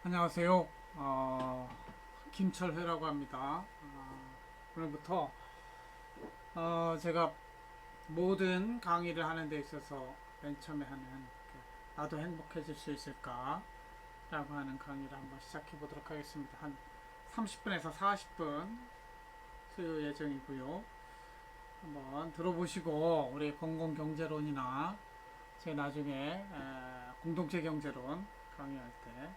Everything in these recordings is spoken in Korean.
안녕하세요. 김철회라고 합니다. 오늘부터 제가 모든 강의를 하는 데 있어서 맨 처음에 하는 나도 행복해질 수 있을까? 라고 하는 강의를 한번 시작해 보도록 하겠습니다. 한 30분에서 40분 수요 예정이고요. 한번 들어보시고 우리 공공경제론이나 제 나중에 공동체 경제론 강의할 때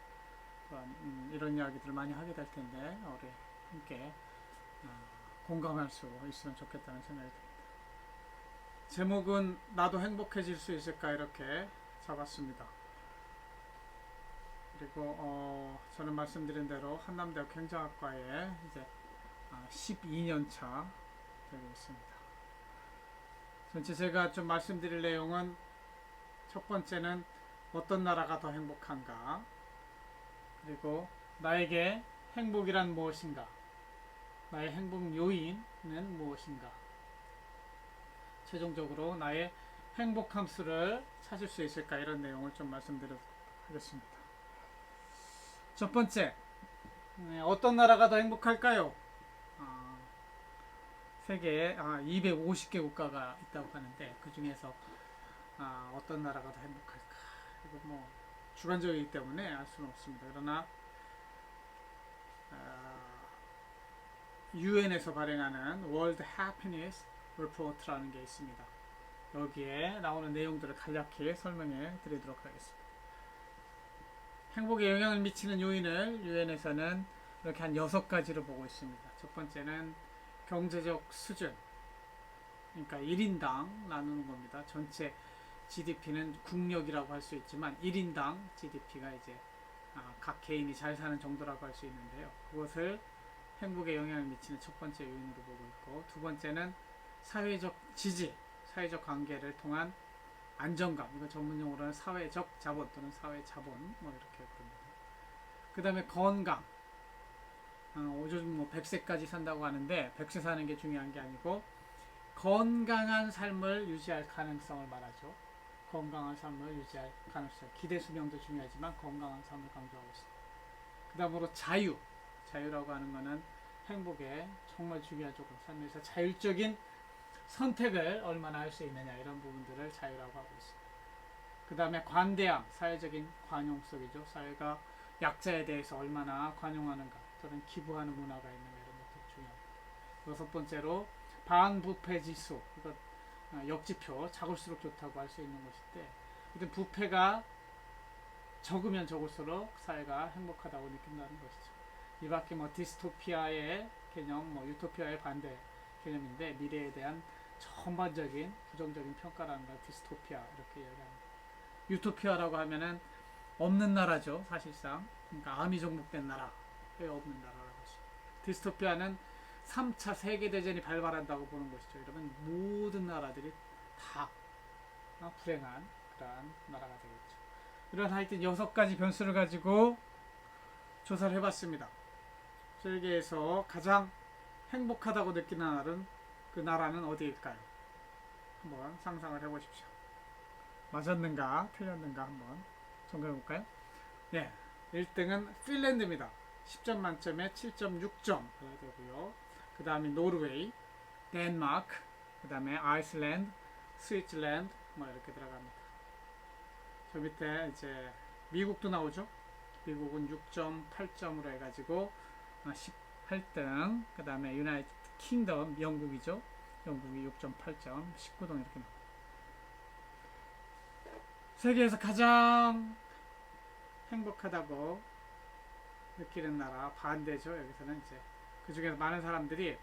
이런 이야기들을 많이 하게 될 텐데 우리 함께 공감할 수 있으면 좋겠다는 생각이 듭니다. 제목은 나도 행복해질 수 있을까 이렇게 잡았습니다. 그리고 저는 말씀드린 대로 한남대학 행정학과에 이제 12년 차 되고 있습니다. 전체 제가 좀 말씀드릴 내용은 첫 번째는 어떤 나라가 더 행복한가, 그리고 나에게 행복이란 무엇인가, 나의 행복 요인은 무엇인가, 최종적으로 나의 행복 함수를 찾을 수 있을까, 이런 내용을 좀 말씀드리도록 하겠습니다. 첫 번째, 어떤 나라가 더 행복할까요? 세계에 250개 국가가 있다고 하는데 그 중에서 어떤 나라가 더 행복할까? 이거 뭐 주관적이기 때문에 알 수는 없습니다. 그러나 UN에서 발행하는 World Happiness Report라는 게 있습니다. 여기에 나오는 내용들을 간략히 설명해 드리도록 하겠습니다. 행복에 영향을 미치는 요인을 UN에서는 이렇게 한 6가지로 보고 있습니다. 첫 번째는 경제적 수준, 그러니까 1인당 나누는 겁니다. 전체 GDP는 국력이라고 할 수 있지만 1인당 GDP가 이제 각 개인이 잘 사는 정도라고 할 수 있는데요. 그것을 행복에 영향을 미치는 첫 번째 요인으로 보고 있고, 두 번째는 사회적 지지, 사회적 관계를 통한 안정감, 이거 전문용어로는 사회적 자본 또는 사회 자본 뭐 이렇게 부릅니다. 그 다음에 건강, 요즘 뭐 100세까지 산다고 하는데 100세 사는 게 중요한 게 아니고 건강한 삶을 유지할 가능성을 말하죠. 건강한 삶을 유지할 가능성, 기대 수명도 중요하지만 건강한 삶을 강조하고 있습니다. 그 다음으로 자유라고 하는 것은 행복에 정말 중요한 조건, 삶에서 자율적인 선택을 얼마나 할 수 있느냐, 이런 부분들을 자유라고 하고 있습니다. 그 다음에 관대함, 사회적인 관용성이죠. 사회가 약자에 대해서 얼마나 관용하는가 또는 기부하는 문화가 있는가, 이런 것도 중요합니다. 여섯 번째로 반부패 지수, 이것 역지표, 작을수록 좋다고 할 수 있는 것인데, 부패가 적으면 적을수록 사회가 행복하다고 느낀다는 것이죠. 이 밖에 뭐 디스토피아의 개념, 뭐 유토피아의 반대 개념인데, 미래에 대한 전반적인 부정적인 평가라는 걸 디스토피아 이렇게 이야기합니다. 유토피아라고 하면은 없는 나라죠, 사실상. 그러니까 암이 종목된 나라, 왜 없는 나라라고 하죠. 디스토피아는 3차 세계대전이 발발한다고 보는 것이죠. 이러면 모든 나라들이 다 불행한 그러한 나라가 되겠죠. 이런 하여튼 6가지 변수를 가지고 조사를 해봤습니다. 세계에서 가장 행복하다고 느끼는 나라는 어디일까요? 한번 상상을 해보십시오. 맞았는가 틀렸는가 한번 점검해볼까요? 네, 1등은 핀란드입니다. 10점 만점에 7.6점 되고요. 그 다음에 노르웨이, 덴마크, 그 다음에 아이슬란드, 스위tzerland 뭐 이렇게 들어갑니다. 저 밑에 이제 미국도 나오죠. 미국은 6.8점으로 해가지고 18등. 그 다음에 유나이티드 킹덤, 영국이죠. 영국이 6.8점, 19등 이렇게 나옵니다. 세계에서 가장 행복하다고 느끼는 나라 반대죠. 여기서는 이제 그 중에서 많은 사람들이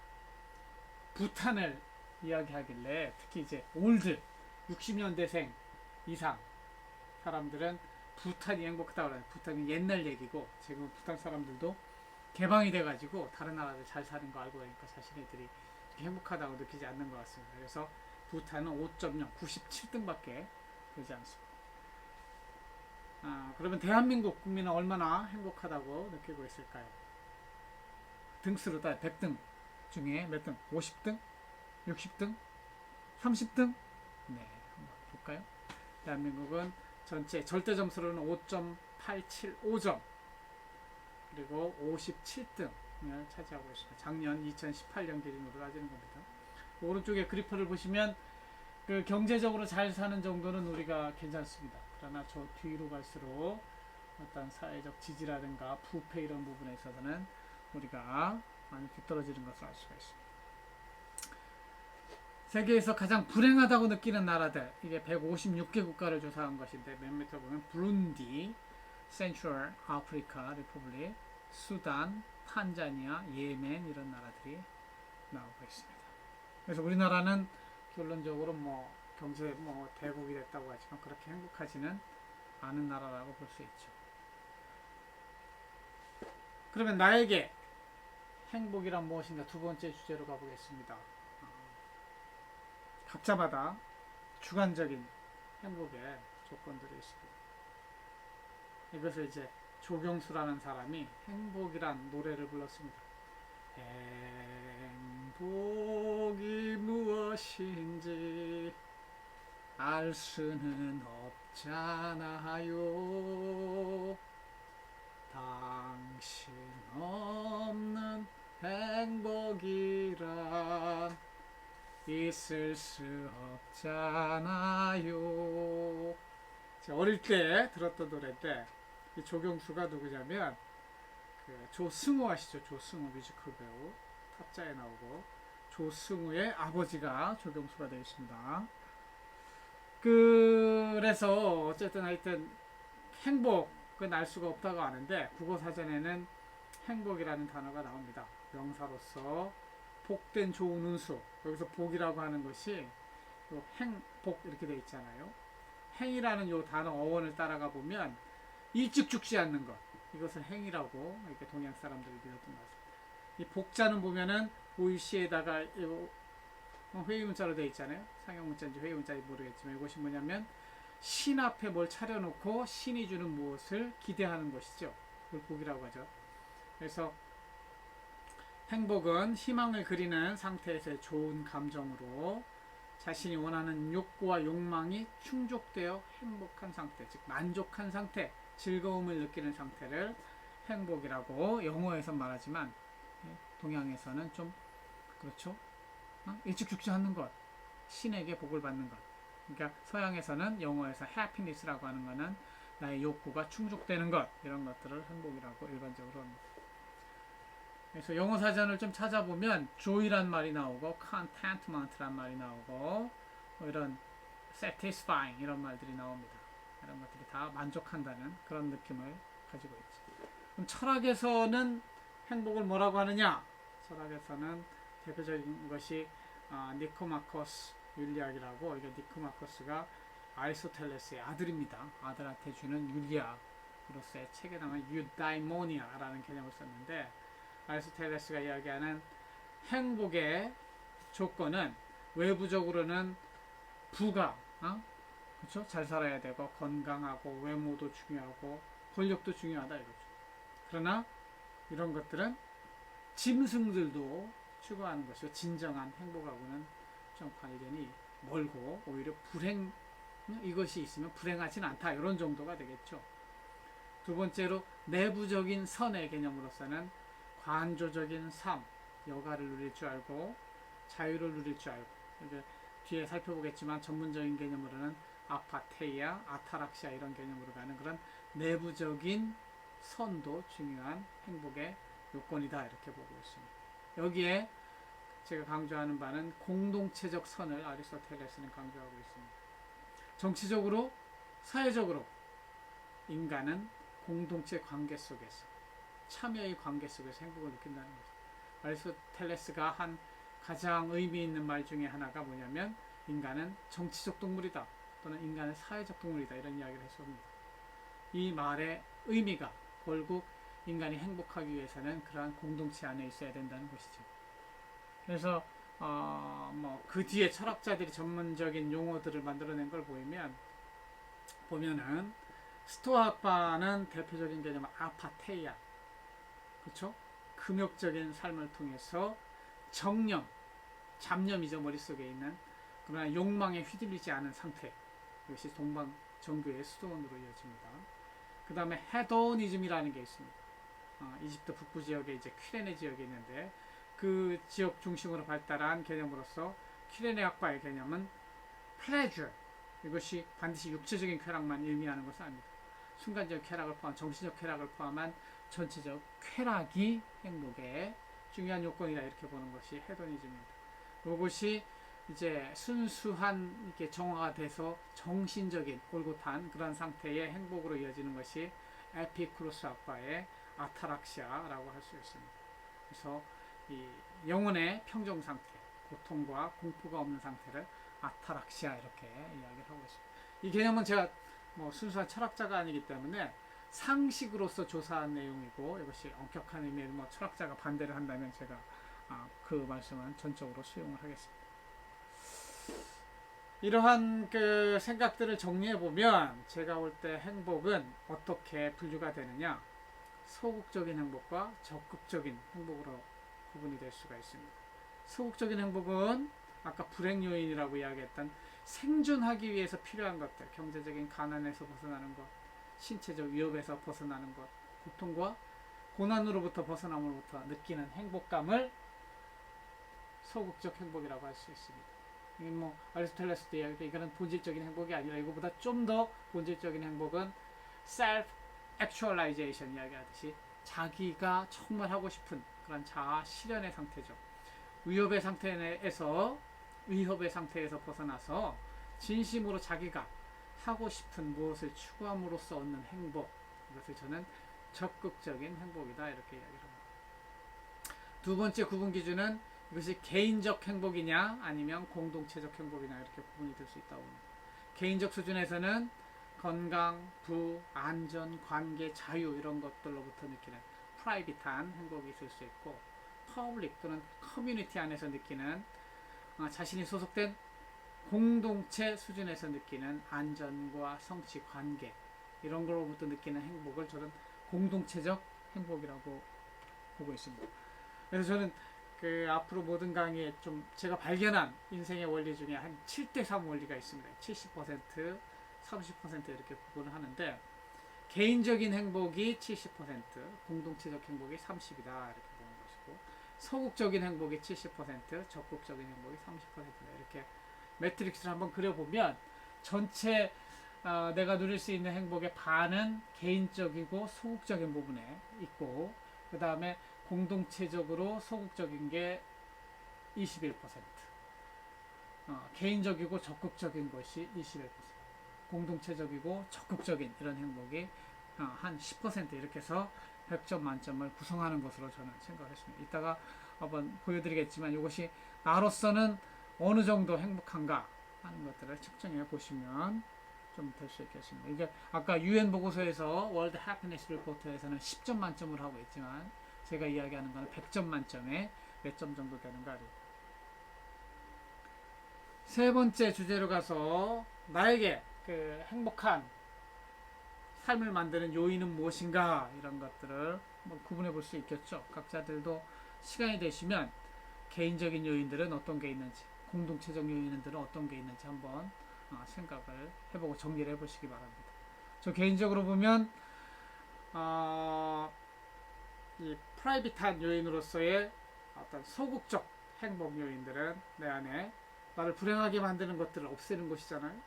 부탄을 이야기하길래, 특히 이제 올드 60년대생 이상 사람들은 부탄이 행복하다고 그래요. 부탄이 옛날 얘기고, 지금 부탄 사람들도 개방이 돼가지고 다른 나라들 잘 사는 거 알고 보니까 자신들이 행복하다고 느끼지 않는 것 같습니다. 그래서 부탄은 5.0, 97등밖에 되지 않습니다. 그러면 대한민국 국민은 얼마나 행복하다고 느끼고 있을까요? 등수로 따 100등 중에 몇 등? 50등? 60등? 30등? 네, 한번 볼까요? 대한민국은 전체 절대 점수로는 5.875점. 그리고 57등을 차지하고 있습니다. 작년 2018년 기준으로 따지는 겁니다. 오른쪽에 그래프를 보시면 그 경제적으로 잘 사는 정도는 우리가 괜찮습니다. 그러나 저 뒤로 갈수록 어떤 사회적 지지라든가 부패 이런 부분에 있어서는 우리가 많이 뒤떨어지는 것을 알 수가 있습니다. 세계에서 가장 불행하다고 느끼는 나라들, 이게 156개 국가를 조사한 것인데 맨 밑에 보면 부룬디, 센트럴 아프리카 리퍼블릭, 수단, 탄자니아, 예멘 이런 나라들이 나오고 있습니다. 그래서 우리나라는 결론적으로 뭐 경제 뭐 대국이 됐다고 하지만 그렇게 행복하지는 않은 나라라고 볼 수 있죠. 그러면 나에게 행복이란 무엇인가 두 번째 주제로 가보겠습니다. 각자마다 주관적인 행복의 조건들이 있습니다. 이것을 이제 조경수라는 사람이 행복이란 노래를 불렀습니다. 행복이 무엇인지 알 수는 없잖아요. 당신 없는 행복이란 있을 수 없잖아요. 제가 어릴 때 들었던 노래인데 이 조경수가 누구냐면 그 조승우 아시죠? 조승우 뮤지컬 배우 타짜에 나오고 조승우의 아버지가 조경수가 되어 있습니다. 그래서 어쨌든 하여튼 행복은 알 수가 없다고 하는데 국어사전에는 행복이라는 단어가 나옵니다. 명사로서 복된 좋은 운수, 여기서 복이라고 하는 것이 행복 이렇게 되어 있잖아요. 행이라는 요 단어 어원을 따라가 보면 일찍 죽지 않는 것, 이것을 행이라고 이렇게 동양 사람들이 믿었던 것 같습니다. 이 복자는 보면은 오이시에다가 회의 문자로 되어 있잖아요. 상형 문자인지 회의 문자인지 모르겠지만 이것이 뭐냐면 신 앞에 뭘 차려놓고 신이 주는 무엇을 기대하는 것이죠. 그걸 복이라고 하죠. 그래서 행복은 희망을 그리는 상태에서의 좋은 감정으로 자신이 원하는 욕구와 욕망이 충족되어 행복한 상태, 즉 만족한 상태, 즐거움을 느끼는 상태를 행복이라고 영어에서 말하지만 동양에서는 좀 그렇죠. 일찍 죽지 않는 것, 신에게 복을 받는 것. 그러니까 서양에서는 영어에서 happiness라고 하는 것은 나의 욕구가 충족되는 것, 이런 것들을 행복이라고 일반적으로 합니다. 그래서 영어 사전을 좀 찾아보면 joy란 말이 나오고 contentment란 말이 나오고 뭐 이런 satisfying 이런 말들이 나옵니다. 이런 것들이 다 만족한다는 그런 느낌을 가지고 있죠. 그럼 철학에서는 행복을 뭐라고 하느냐? 철학에서는 대표적인 것이 니코마코스 윤리학이라고, 이게 니코마코스가 아리스토텔레스의 아들입니다. 아들한테 주는 윤리학으로서의 책에 나온 유다이모니아라는 개념을 썼는데, 아리스토텔레스가 이야기하는 행복의 조건은 외부적으로는 부가, 그렇죠? 잘 살아야 되고 건강하고 외모도 중요하고 권력도 중요하다 이거죠. 그러나 이런 것들은 짐승들도 추구하는 것이고 진정한 행복하고는 좀 관련이 멀고 오히려 불행, 이것이 있으면 불행하진 않다 이런 정도가 되겠죠. 두 번째로 내부적인 선의 개념으로서는 관조적인 삶, 여가를 누릴 줄 알고 자유를 누릴 줄 알고, 이제 뒤에 살펴보겠지만 전문적인 개념으로는 아파테이아, 아타락시아 이런 개념으로 가는 그런 내부적인 선도 중요한 행복의 요건이다 이렇게 보고 있습니다. 여기에 제가 강조하는 바는 공동체적 선을 아리스토텔레스는 강조하고 있습니다. 정치적으로, 사회적으로 인간은 공동체 관계 속에서, 참여의 관계 속에서 행복을 느낀다는 거죠. 아리스토텔레스가 한 가장 의미 있는 말 중에 하나가 뭐냐면 인간은 정치적 동물이다 또는 인간은 사회적 동물이다 이런 이야기를 했습니다. 이 말의 의미가 결국 인간이 행복하기 위해서는 그러한 공동체 안에 있어야 된다는 것이죠. 그래서 그 뒤에 철학자들이 전문적인 용어들을 만들어낸 걸 보면은 스토아파는 대표적인 개념은 아파테이아, 그렇죠? 금욕적인 삶을 통해서 정념, 잡념이죠, 머릿속에 있는. 그러나 욕망에 휘둘리지 않은 상태, 이것이 동방 정교의 수도원으로 이어집니다. 그 다음에 헤도니즘이라는 게 있습니다. 이집트 북부 지역에 이제 퀴레네 지역이 있는데 그 지역 중심으로 발달한 개념으로서 퀴레네 학파의 개념은 pleasure, 이것이 반드시 육체적인 쾌락만 의미하는 것은 아닙니다. 순간적 쾌락을 포함, 정신적 쾌락을 포함한 전체적 쾌락이 행복의 중요한 요건이다, 이렇게 보는 것이 헤도니즘입니다. 이것이 이제 순수한 이렇게 정화가 돼서 정신적인 올곧한 그런 상태의 행복으로 이어지는 것이 에피쿠로스 학파의 아타락시아라고 할 수 있습니다. 그래서 이 영혼의 평정 상태, 고통과 공포가 없는 상태를 아타락시아 이렇게 이야기를 하고 있습니다. 이 개념은 제가 뭐 순수한 철학자가 아니기 때문에 상식으로서 조사한 내용이고, 이것이 엄격한 의미의 뭐 철학자가 반대를 한다면 제가 그 말씀은 전적으로 수용을 하겠습니다. 이러한 그 생각들을 정리해 보면 제가 볼 때 행복은 어떻게 분류가 되느냐, 소극적인 행복과 적극적인 행복으로 구분이 될 수가 있습니다. 소극적인 행복은 아까 불행 요인이라고 이야기했던 생존하기 위해서 필요한 것들, 경제적인 가난에서 벗어나는 것, 신체적 위협에서 벗어나는 것, 고통과 고난으로부터 벗어남으로부터 느끼는 행복감을 소극적 행복이라고 할 수 있습니다. 이게 뭐 아리스토텔레스도 이야기했는데 이거는 본질적인 행복이 아니라 이거보다 좀 더 본질적인 행복은 self actualization 이야기하듯이 자기가 정말 하고 싶은 그런 자아 실현의 상태죠. 위협의 상태에서 벗어나서 진심으로 자기가 하고 싶은 무엇을 추구함으로써 얻는 행복, 이것을 저는 적극적인 행복이다, 이렇게 이야기를 합니다. 두 번째 구분 기준은 이것이 개인적 행복이냐 아니면 공동체적 행복이냐, 이렇게 구분이 될 수 있다고 합니다. 개인적 수준에서는 건강, 부, 안전, 관계, 자유 이런 것들로부터 느끼는 프라이빗한 행복이 있을 수 있고, 퍼블릭 또는 커뮤니티 안에서 느끼는 자신이 소속된 공동체 수준에서 느끼는 안전과 성취, 관계 이런 걸로부터 느끼는 행복을 저는 공동체적 행복이라고 보고 있습니다. 그래서 저는 그 앞으로 모든 강의에 좀 제가 발견한 인생의 원리 중에 한 7대3 원리가 있습니다. 70%, 30% 이렇게 구분을 하는데, 개인적인 행복이 70%, 공동체적 행복이 30이다, 이렇게 보는 것이고, 소극적인 행복이 70%, 적극적인 행복이 30%다, 이렇게 매트릭스를 한번 그려보면 전체 내가 누릴 수 있는 행복의 반은 개인적이고 소극적인 부분에 있고, 그 다음에 공동체적으로 소극적인 게 21%, 개인적이고 적극적인 것이 21%, 공동체적이고 적극적인 이런 행복이 한 10% 이렇게 해서 100점 만점을 구성하는 것으로 저는 생각했습니다. 이따가 한번 보여드리겠지만 이것이 나로서는 어느 정도 행복한가 하는 것들을 측정해 보시면 좀 될 수 있겠습니다. 이게 아까 UN 보고서에서 월드 해피니스 리포트에서는 10점 만점을 하고 있지만 제가 이야기하는 것은 100점 만점에 몇 점 정도 되는가. 세 번째 주제로 가서 나에게 그 행복한 삶을 만드는 요인은 무엇인가, 이런 것들을 한번 구분해 볼 수 있겠죠. 각자들도 시간이 되시면 개인적인 요인들은 어떤 게 있는지, 공동체적 요인들은 어떤 게 있는지 한번 생각을 해보고 정리를 해보시기 바랍니다. 저 개인적으로 보면 이 프라이빗한 요인으로서의 어떤 소극적 행복 요인들은 내 안에 나를 불행하게 만드는 것들을 없애는 것이잖아요.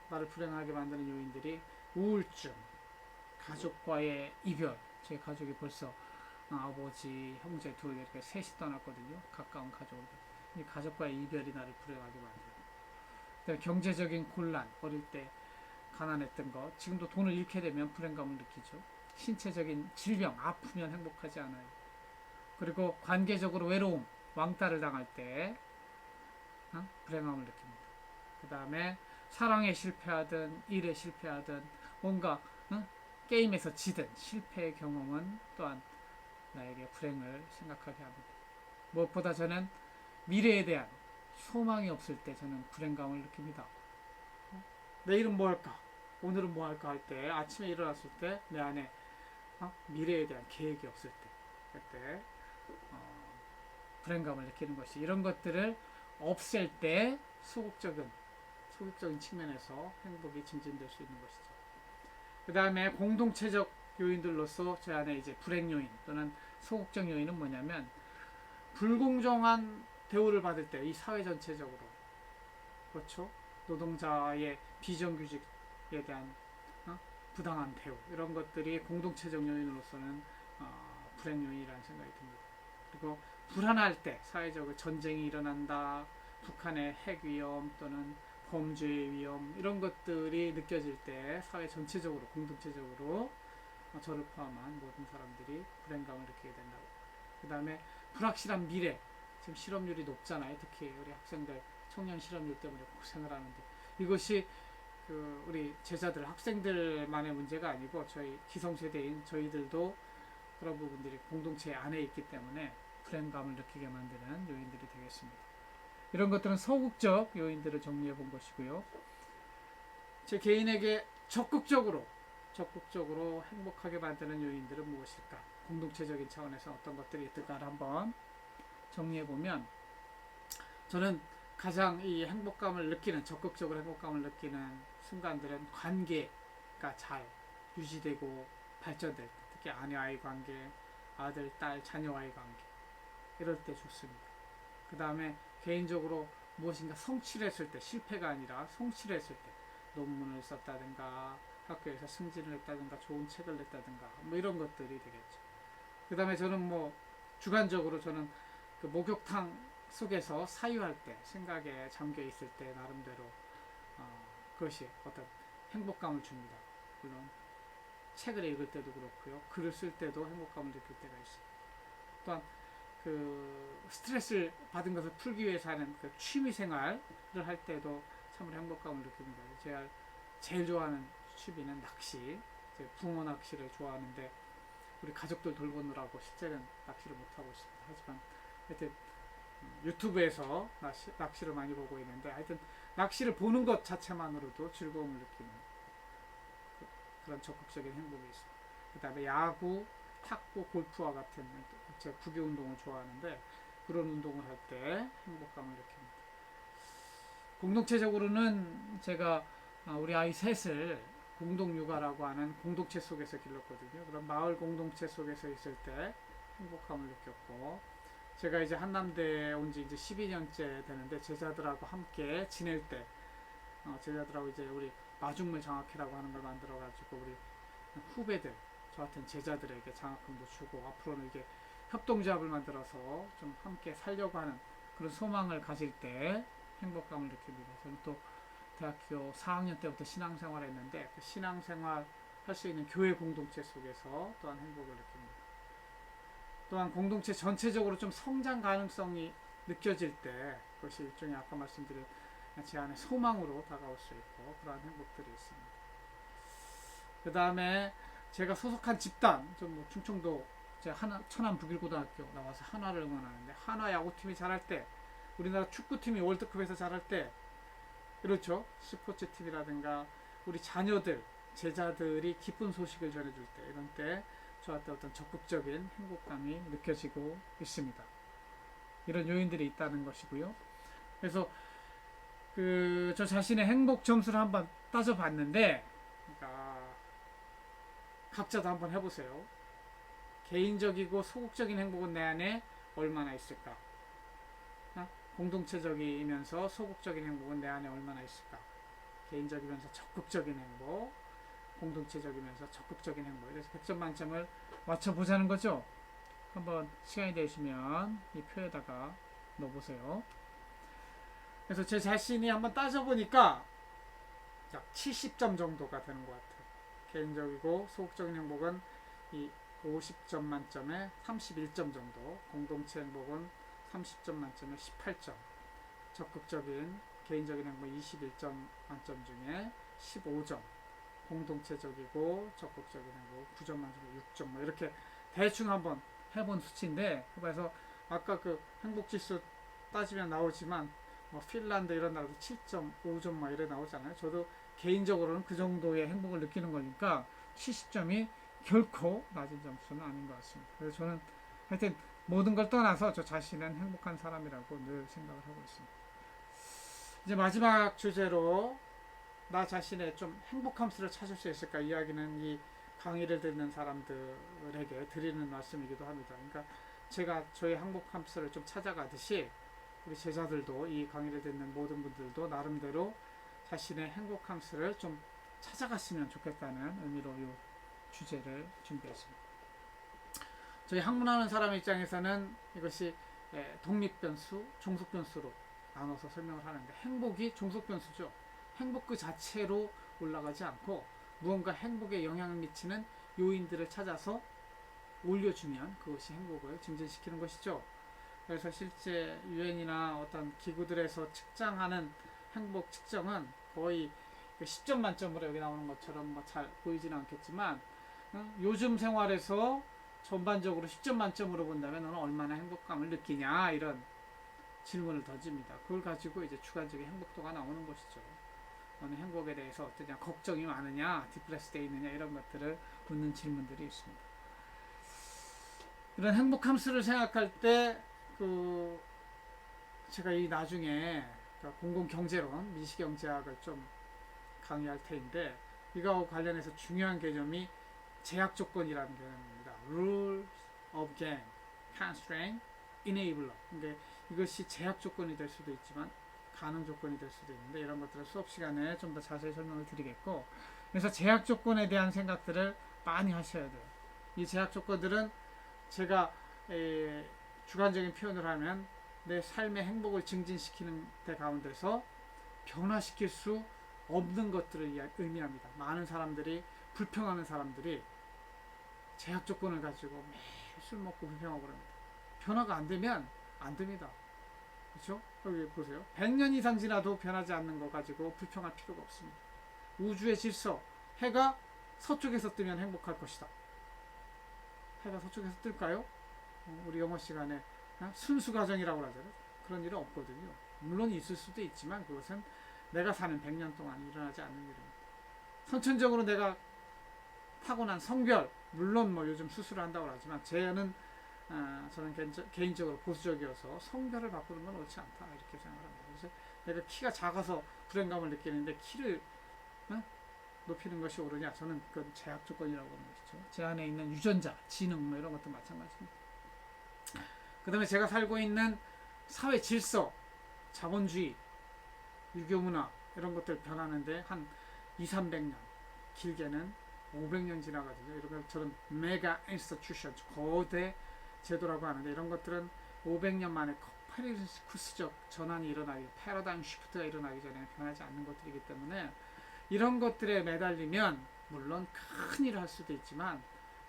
나를 불행하게 만드는 요인들이 우울증, 가족과의 이별. 제 가족이 벌써 아버지, 형제 둘 이렇게 셋이 떠났거든요. 가까운 가족들. 이 가족과의 이별이 나를 불행하게 만들고, 경제적인 곤란, 어릴 때 가난했던 것, 지금도 돈을 잃게 되면 불행감을 느끼죠. 신체적인 질병, 아프면 행복하지 않아요. 그리고 관계적으로 외로움, 왕따를 당할 때 불행함을 느낍니다. 그 다음에 사랑에 실패하든 일에 실패하든 뭔가 게임에서 지든 실패의 경험은 또한 나에게 불행을 생각하게 합니다. 무엇보다 저는 미래에 대한 소망이 없을 때 저는 불행감을 느낍니다. 내일은 뭐 할까? 오늘은 뭐 할까 할 때, 아침에 일어났을 때 내 안에 미래에 대한 계획이 없을 때, 그때 불행감을 느끼는 것이, 이런 것들을 없앨 때 소극적인 측면에서 행복이 증진될 수 있는 것이죠. 그 다음에 공동체적 요인들로서 제 안에 이제 불행 요인 또는 소극적 요인은 뭐냐면, 불공정한 대우를 받을 때 이 사회 전체적으로, 그렇죠? 노동자의 비정규직에 대한 부당한 대우, 이런 것들이 공동체적 요인으로서는 불행 요인이라는 생각이 듭니다. 그리고 불안할 때, 사회적으로 전쟁이 일어난다, 북한의 핵 위험 또는 범죄의 위험, 이런 것들이 느껴질 때 사회 전체적으로, 공동체적으로 저를 포함한 모든 사람들이 불행감을 느끼게 된다고. 그 다음에 불확실한 미래, 지금 실업률이 높잖아요. 특히 우리 학생들 청년 실업률 때문에 고생을 하는데, 이것이 우리 제자들, 학생들만의 문제가 아니고 저희 기성세대인 저희들도 그런 부분들이 공동체 안에 있기 때문에 불행감을 느끼게 만드는 요인들이 되겠습니다. 이런 것들은 소극적 요인들을 정리해 본 것이고요. 제 개인에게 적극적으로 행복하게 만드는 요인들은 무엇일까? 공동체적인 차원에서 어떤 것들이 있을까를 한번 정리해 보면, 저는 가장 이 행복감을 느끼는, 적극적으로 행복감을 느끼는 순간들은 관계가 잘 유지되고 발전될 때, 특히 아내와의 관계, 아들, 딸, 자녀와의 관계, 이럴 때 좋습니다. 그 다음에 개인적으로 무엇인가 성취를 했을 때, 실패가 아니라 성취를 했을 때, 논문을 썼다든가 학교에서 승진을 했다든가 좋은 책을 냈다든가 뭐 이런 것들이 되겠죠. 그 다음에 저는 주관적으로 저는 그 목욕탕 속에서 사유할 때, 생각에 잠겨 있을 때 나름대로 그것이 어떤 행복감을 줍니다. 물론 책을 읽을 때도 그렇고요, 글을 쓸 때도 행복감을 느낄 때가 있어요. 또한 스트레스를 받은 것을 풀기 위해서 하는 취미 생활을 할 때도 참으로 행복감을 느낍니다. 제가 제일 좋아하는 취미는 낚시. 붕어 낚시를 좋아하는데 우리 가족들 돌보느라고 실제는 낚시를 못하고 있습니다. 하지만 하여튼 유튜브에서 낚시를 많이 보고 있는데, 하여튼 낚시를 보는 것 자체만으로도 즐거움을 느끼는 그런 적극적인 행복이 있습니다. 그 다음에 야구, 탁구, 골프와 같은, 제가 구기 운동을 좋아하는데 그런 운동을 할 때 행복감을 느낍니다. 공동체적으로는 제가 우리 아이 셋을 공동육아라고 하는 공동체 속에서 길렀거든요. 그런 마을 공동체 속에서 있을 때 행복감을 느꼈고, 제가 이제 한남대에 온 지 이제 12년째 되는데 제자들하고 함께 지낼 때, 제자들하고 이제 우리 마중물 장학회라고 하는 걸 만들어가지고 우리 후배들, 저 같은 제자들에게 장학금도 주고, 앞으로는 이게 협동조합을 만들어서 좀 함께 살려고 하는 그런 소망을 가질 때 행복감을 느낍니다. 저는 또 대학교 4학년 때부터 신앙생활을 했는데, 그 신앙생활 할 수 있는 교회 공동체 속에서 또한 행복을 느낍니다. 또한 공동체 전체적으로 좀 성장 가능성이 느껴질 때, 그것이 일종의 아까 말씀드린 제 안에 소망으로 다가올 수 있고, 그러한 행복들이 있습니다. 그 다음에 제가 소속한 집단, 충청도 제가 천안 북일고등학교 나와서 한화를 응원하는데, 한화 야구팀이 잘할 때, 우리나라 축구팀이 월드컵에서 잘할 때, 그렇죠, 스포츠팀이라든가 우리 자녀들, 제자들이 기쁜 소식을 전해줄 때, 이런 때 저한테 어떤 적극적인 행복감이 느껴지고 있습니다. 이런 요인들이 있다는 것이고요. 그래서 저 자신의 행복 점수를 한번 따져봤는데, 그러니까 각자도 한번 해보세요. 개인적이고 소극적인 행복은 내 안에 얼마나 있을까? 공동체적이면서 소극적인 행복은 내 안에 얼마나 있을까? 개인적이면서 적극적인 행복, 공동체적이면서 적극적인 행복. 그래서 100점 만점을 맞춰보자는 거죠. 한번 시간이 되시면 이 표에다가 넣어보세요. 그래서 제 자신이 한번 따져보니까 약 70점 정도가 되는 것 같아요. 개인적이고 소극적인 행복은 이 50점 만점에 31점 정도, 공동체 행복은 30점 만점에 18점, 적극적인 개인적인 행복 21점 만점 중에 15점, 공동체적이고 적극적인 행복 9점 만점에 6점, 뭐 이렇게 대충 한번 해본 수치인데, 그래서 아까 그 행복지수 따지면 나오지만 핀란드 이런 나라도 7.5점 막 이래 나오잖아요. 저도 개인적으로는 그 정도의 행복을 느끼는 거니까 70점이 결코 낮은 점수는 아닌 것 같습니다. 그래서 저는 하여튼 모든 걸 떠나서 저 자신은 행복한 사람이라고 늘 생각을 하고 있습니다. 이제 마지막 주제로 나 자신의 좀 행복함수를 찾을 수 있을까 이야기는 이 강의를 듣는 사람들에게 드리는 말씀이기도 합니다. 그러니까 제가 저희 행복 함수를 좀 찾아가듯이 우리 제자들도 이 강의를 듣는 모든 분들도 나름대로 자신의 행복 함수를 좀 찾아갔으면 좋겠다는 의미로 이 주제를 준비했습니다. 저희 학문하는 사람 입장에서는 이것이 독립변수, 종속변수로 나눠서 설명을 하는데 행복이 종속변수죠. 행복 그 자체로 올라가지 않고 무언가 행복에 영향을 미치는 요인들을 찾아서 올려주면 그것이 행복을 증진시키는 것이죠. 그래서 실제 유엔이나 어떤 기구들에서 측정하는 행복 측정은 거의 10점 만점으로 여기 나오는 것처럼 뭐 잘 보이지는 않겠지만 요즘 생활에서 전반적으로 10점 만점으로 본다면 너는 얼마나 행복감을 느끼냐 이런 질문을 던집니다. 그걸 가지고 이제 주관적인 행복도가 나오는 것이죠. 너는 행복에 대해서 어떠냐, 걱정이 많으냐, 디프레스돼 있느냐 이런 것들을 묻는 질문들이 있습니다. 이런 행복 함수를 생각할 때 제가 이 나중에 공공경제론, 미시경제학을 좀 강의할 텐데 이거하고 관련해서 중요한 개념이 제약 조건이라는 개념입니다. Rules of Game, Constraint, Enabler. 그러니까 이것이 제약 조건이 될 수도 있지만 가능 조건이 될 수도 있는데 이런 것들을 수업 시간에 좀 더 자세히 설명을 드리겠고, 그래서 제약 조건에 대한 생각들을 많이 하셔야 돼요. 이 제약 조건들은 제가 주관적인 표현을 하면 내 삶의 행복을 증진시키는 데 가운데서 변화시킬 수 없는 것들을 의미합니다. 많은 사람들이, 불평하는 사람들이 제약 조건을 가지고 매일 술 먹고 불평하고 그럽니다. 변화가 안 되면 안 됩니다. 그렇죠? 여기 보세요. 100년 이상 지나도 변하지 않는 거 가지고 불평할 필요가 없습니다. 우주의 질서, 해가 서쪽에서 뜨면 행복할 것이다. 해가 서쪽에서 뜰까요? 우리 영어 시간에 순수 가정이라고 하잖아요. 그런 일은 없거든요. 물론 있을 수도 있지만 그것은 내가 사는 100년 동안 일어나지 않는 일입니다. 선천적으로 내가 타고난 성별, 물론 뭐 요즘 수술을 한다고 하지만 저는 개인적으로 보수적이어서 성별을 바꾸는 건 옳지 않다 이렇게 생각합니다. 그래서 내가 키가 작아서 불행감을 느끼는데 키를 높이는 것이 옳으냐? 저는 그건 제약 조건이라고 보는 것이죠. 제 안에 있는 유전자, 지능 뭐 이런 것도 마찬가지입니다. 그 다음에 제가 살고 있는 사회 질서, 자본주의, 유교문화 이런 것들 변하는데 한 200~300년, 길게는 500년 지나가거든요. 이런 것처럼 메가 인스티튜션, 거대 제도라고 하는데 이런 것들은 500년 만에 코페르니쿠스적 전환이 일어나기, 패러다임 시프트가 일어나기 전에 변하지 않는 것들이기 때문에 이런 것들에 매달리면 물론 큰 일을 할 수도 있지만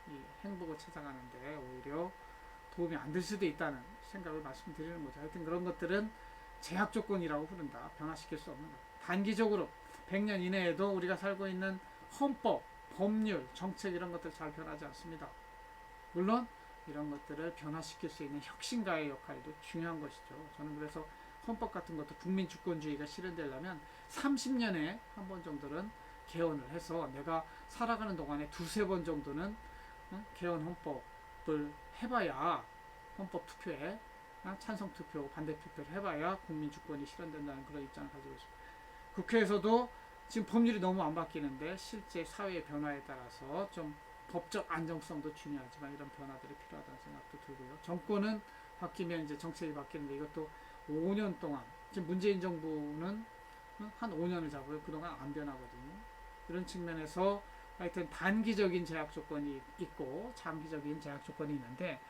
이 행복을 찾아가는데 오히려 도움이 안 될 수도 있다는 생각을 말씀드리는 거죠. 하여튼 그런 것들은 제약 조건이라고 부른다. 변화시킬 수 없는 것. 단기적으로 100년 이내에도 우리가 살고 있는 헌법, 법률, 정책 이런 것들 잘 변하지 않습니다. 물론 이런 것들을 변화시킬 수 있는 혁신가의 역할도 중요한 것이죠. 저는 그래서 헌법 같은 것도 국민 주권주의가 실현되려면 30년에 한 번 정도는 개헌을 해서 내가 살아가는 동안에 2~3번 정도는 개헌 헌법을 해봐야 헌법 투표에 찬성 투표, 반대 투표를 해봐야 국민 주권이 실현된다는 그런 입장을 가지고 있습니다. 국회에서도 지금 법률이 너무 안 바뀌는데 실제 사회의 변화에 따라서 좀 법적 안정성도 중요하지만 이런 변화들이 필요하다는 생각도 들고요. 정권은 바뀌면 이제 정책이 바뀌는데 이것도 5년 동안, 지금 문재인 정부는 한 5년을 잡아요. 그동안 안 변하거든요. 이런 측면에서 하여튼 단기적인 제약 조건이 있고 장기적인 제약 조건이 있는데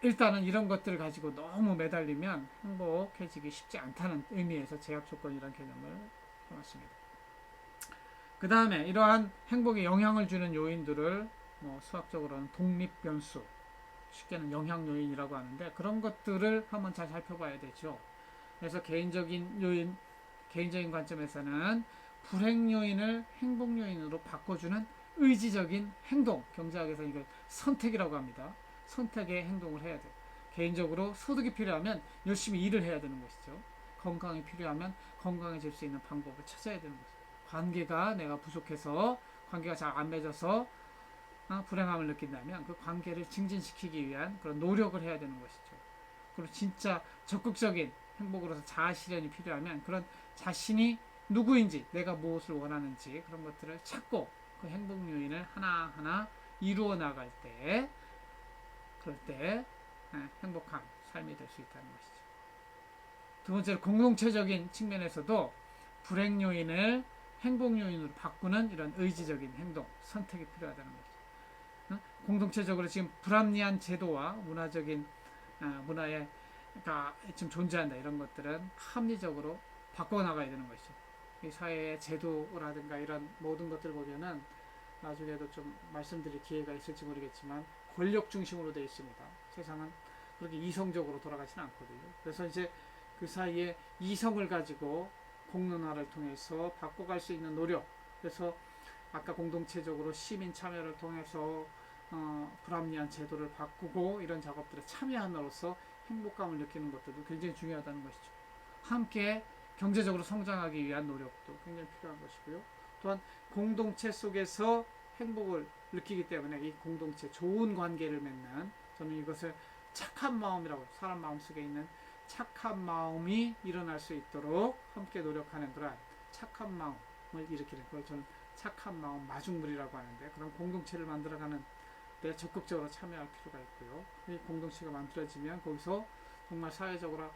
일단은 이런 것들을 가지고 너무 매달리면 행복해지기 쉽지 않다는 의미에서 제약 조건이라는 개념을 해놨습니다. 그 다음에 이러한 행복에 영향을 주는 요인들을 수학적으로는 독립변수, 쉽게는 영향 요인이라고 하는데 그런 것들을 한번 잘 살펴봐야 되죠. 그래서 개인적인 요인, 개인적인 관점에서는 불행 요인을 행복 요인으로 바꿔주는 의지적인 행동, 경제학에서 이걸 선택이라고 합니다. 선택의 행동을 해야 돼요. 개인적으로 소득이 필요하면 열심히 일을 해야 되는 것이죠. 건강이 필요하면 건강해질 수 있는 방법을 찾아야 되는 것이죠. 관계가 내가 부족해서 관계가 잘 안 맺어서 불행함을 느낀다면 그 관계를 증진시키기 위한 그런 노력을 해야 되는 것이죠. 그리고 진짜 적극적인 행복으로서 자아 실현이 필요하면 그런 자신이 누구인지, 내가 무엇을 원하는지 그런 것들을 찾고 그 행복 요인을 하나하나 이루어 나갈 때, 그럴 때 행복한 삶이 될 수 있다는 것이죠. 두 번째로 공동체적인 측면에서도 불행 요인을 행복 요인으로 바꾸는 이런 의지적인 행동, 선택이 필요하다는 거죠. 공동체적으로 지금 불합리한 제도와 문화적인 문화에 지금 존재한다 이런 것들은 합리적으로 바꿔나가야 되는 것이죠. 이 사회의 제도라든가 이런 모든 것들 보면은 나중에도 좀 말씀드릴 기회가 있을지 모르겠지만 권력 중심으로 되어 있습니다. 세상은 그렇게 이성적으로 돌아가지는 않거든요. 그래서 이제 그 사이에 이성을 가지고 공론화를 통해서 바꿔갈 수 있는 노력, 그래서 아까 공동체적으로 시민 참여를 통해서 불합리한 제도를 바꾸고 이런 작업들에 참여함으로써 행복감을 느끼는 것들도 굉장히 중요하다는 것이죠. 함께 경제적으로 성장하기 위한 노력도 굉장히 필요한 것이고요. 또한 공동체 속에서 행복을 느끼기 때문에 이 공동체 좋은 관계를 맺는, 저는 이것을 착한 마음이라고, 사람 마음속에 있는 착한 마음이 일어날 수 있도록 함께 노력하는 그러한 착한 마음을 일으키는 걸 저는 착한 마음 마중물이라고 하는데, 그런 공동체를 만들어가는 데 적극적으로 참여할 필요가 있고요. 이 공동체가 만들어지면 거기서 정말 사회적으로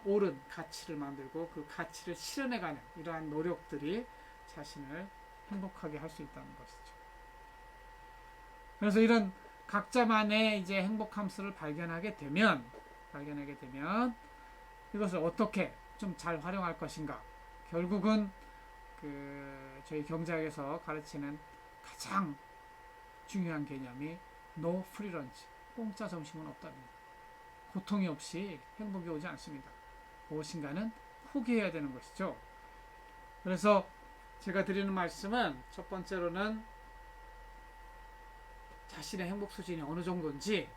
옳은 가치를 만들고 그 가치를 실현해가는 이러한 노력들이 자신을 행복하게 할 수 있다는 것이죠. 그래서 이런 각자만의 이제 행복 함수를 발견하게 되면 이것을 어떻게 좀 잘 활용할 것인가. 결국은 저희 경제학에서 가르치는 가장 중요한 개념이 no free lunch, 공짜 점심은 없답니다. 고통이 없이 행복이 오지 않습니다. 무엇인가는 포기해야 되는 것이죠. 그래서 제가 드리는 말씀은 첫 번째로는 자신의 행복 수준이 어느 정도인지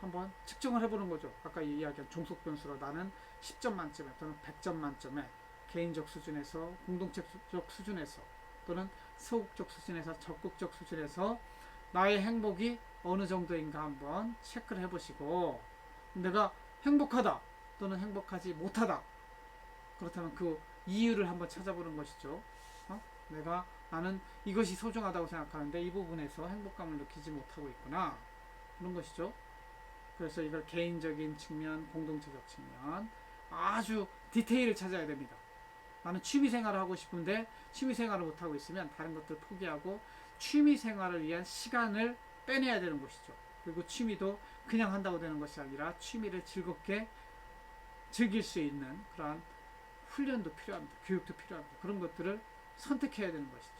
한번 측정을 해보는 거죠. 아까 이야기한 종속변수로 나는 10점 만점에 또는 100점 만점에 개인적 수준에서, 공동체적 수준에서, 또는 소극적 수준에서, 적극적 수준에서 나의 행복이 어느 정도인가 한번 체크를 해보시고, 내가 행복하다 또는 행복하지 못하다, 그렇다면 그 이유를 한번 찾아보는 것이죠. 나는 이것이 소중하다고 생각하는데 이 부분에서 행복감을 느끼지 못하고 있구나, 그런 것이죠. 그래서 이걸 개인적인 측면, 공동체적 측면, 아주 디테일을 찾아야 됩니다. 나는 취미생활을 하고 싶은데 취미생활을 못하고 있으면 다른 것들 포기하고 취미생활을 위한 시간을 빼내야 되는 것이죠. 그리고 취미도 그냥 한다고 되는 것이 아니라 취미를 즐겁게 즐길 수 있는 그러한 훈련도 필요합니다. 교육도 필요합니다. 그런 것들을 선택해야 되는 것이죠.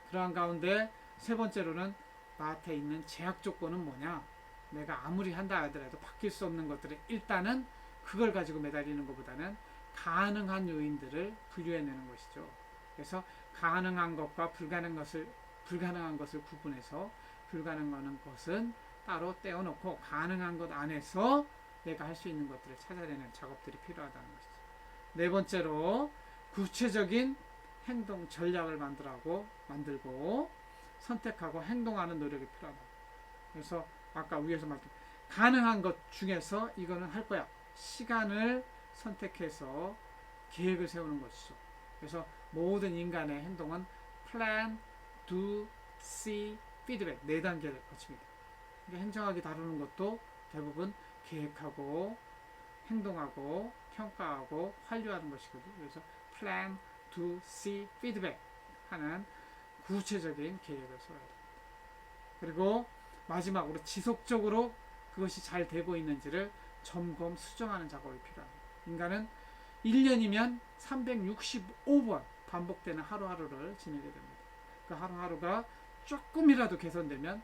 그러한 가운데 세 번째로는 나한테 있는 제약 조건은 뭐냐, 내가 아무리 한다 하더라도 바뀔 수 없는 것들은 일단은 그걸 가지고 매달리는 것보다는 가능한 요인들을 분류해내는 것이죠. 그래서 가능한 것과 불가능한 것을 구분해서 불가능한 것은 따로 떼어놓고 가능한 것 안에서 내가 할 수 있는 것들을 찾아내는 작업들이 필요하다는 것이죠. 네 번째로 구체적인 행동 전략을 만들고 선택하고 행동하는 노력이 필요하다. 그래서 아까 위에서 말했던 가능한 것 중에서 이거는 할 거야. 시간을 선택해서 계획을 세우는 것이죠. 그래서 모든 인간의 행동은 plan, do, see, feedback 4단계를 거칩니다. 행정학이 다루는 것도 대부분 계획하고 행동하고 평가하고 완료하는 것이거든요. 그래서 plan, do, see, feedback 하는 구체적인 계획을 세워야 됩니다. 그리고 마지막으로 지속적으로 그것이 잘 되고 있는지를 점검, 수정하는 작업이 필요합니다. 인간은 1년이면 365번 반복되는 하루하루를 지내게 됩니다. 그 하루하루가 조금이라도 개선되면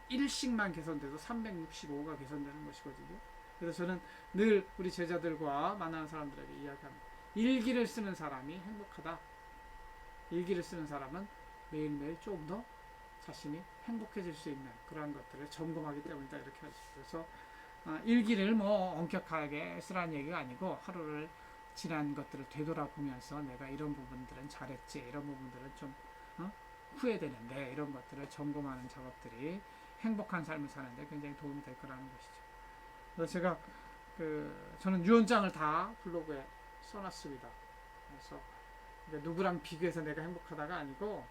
일씩만 개선돼도 365가 개선되는 것이거든요. 그래서 저는 늘 우리 제자들과 만나는 사람들에게 이야기합니다. 일기를 쓰는 사람이 행복하다. 일기를 쓰는 사람은 매일매일 조금 더 자신이 행복해질 수 있는 그러한 것들을 점검하기 때문이다, 이렇게 하죠. 그래서 일기를 엄격하게 쓰라는 얘기가 아니고 하루를 지난 것들을 되돌아보면서 내가 이런 부분들은 잘했지, 이런 부분들은 좀 후회되는데, 이런 것들을 점검하는 작업들이 행복한 삶을 사는데 굉장히 도움이 될 거라는 것이죠. 그래서 제가 저는 유언장을 다 블로그에 써놨습니다. 그래서 누구랑 비교해서 내가 행복하다가 아니고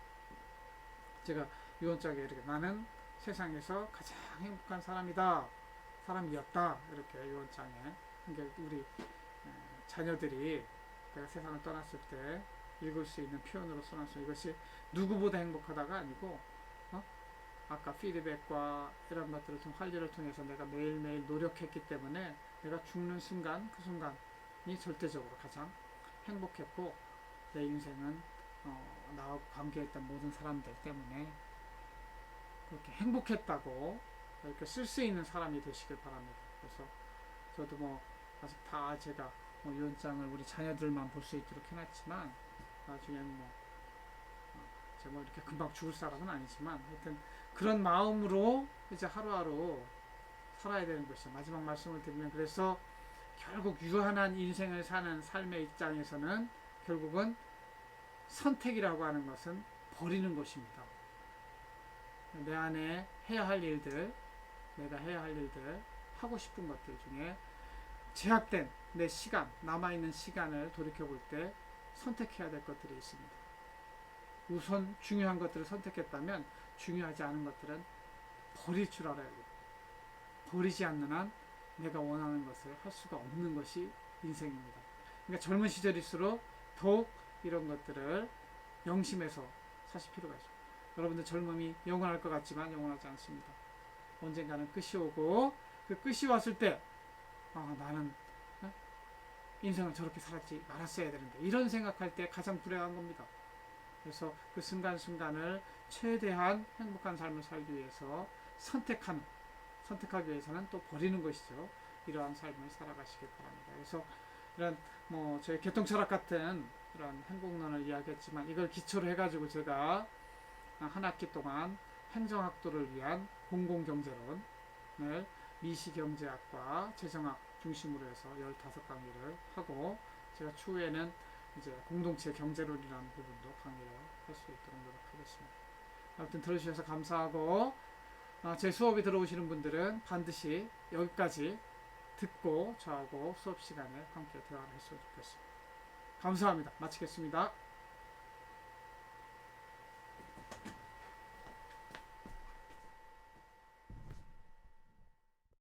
제가 유언장에 이렇게 나는 세상에서 가장 행복한 사람이었다 이렇게 유언장에 이게 우리 자녀들이 내가 세상을 떠났을 때 읽을 수 있는 표현으로 써놨어. 이것이 누구보다 행복하다가 아니고 아까 피드백과 이런 것들을 좀 환리를 통해서 내가 매일매일 노력했기 때문에 내가 죽는 순간 그 순간이 절대적으로 가장 행복했고 내 인생은 나하고 관계했던 모든 사람들 때문에 그렇게 행복했다고 이렇게 쓸 수 있는 사람이 되시길 바랍니다. 그래서 저도 뭐 아직 다 제가 뭐 유언장을 우리 자녀들만 볼 수 있도록 해놨지만 나중에 제가 뭐 이렇게 금방 죽을 사람은 아니지만 하여튼 그런 마음으로 이제 하루하루 살아야 되는 것이죠. 마지막 말씀을 드리면 그래서 결국 유한한 인생을 사는 삶의 입장에서는 결국은 선택이라고 하는 것은 버리는 것입니다. 내 안에 해야 할 일들, 내가 해야 할 일들, 하고 싶은 것들 중에 제약된 내 시간, 남아있는 시간을 돌이켜볼 때 선택해야 될 것들이 있습니다. 우선 중요한 것들을 선택했다면 중요하지 않은 것들은 버릴 줄 알아야 돼요. 버리지 않는 한 내가 원하는 것을 할 수가 없는 것이 인생입니다. 그러니까 젊은 시절일수록 더욱 이런 것들을 명심해서 사실 필요가 있어요. 여러분들 젊음이 영원할 것 같지만 영원하지 않습니다. 언젠가는 끝이 오고 그 끝이 왔을 때 나는 인생을 저렇게 살았지 말았어야 되는데 이런 생각할 때 가장 불행한 겁니다. 그래서 그 순간순간을 최대한 행복한 삶을 살기 위해서 선택하기 위해서는 또 버리는 것이죠. 이러한 삶을 살아가시길 바랍니다. 그래서 이런 뭐 저희 개통철학 같은 이런 행복론을 이야기했지만 이걸 기초로 해가지고 제가 한 학기 동안 행정학도를 위한 공공경제론을 미시경제학과 재정학 중심으로 해서 15강의를 하고 제가 추후에는 이제 공동체 경제론이라는 부분도 강의를 할 수 있도록 노력하겠습니다. 아무튼 들어주셔서 감사하고 제 수업에 들어오시는 분들은 반드시 여기까지 듣고 저하고 수업 시간에 함께 대화를 했으면 좋겠습니다. 감사합니다. 마치겠습니다.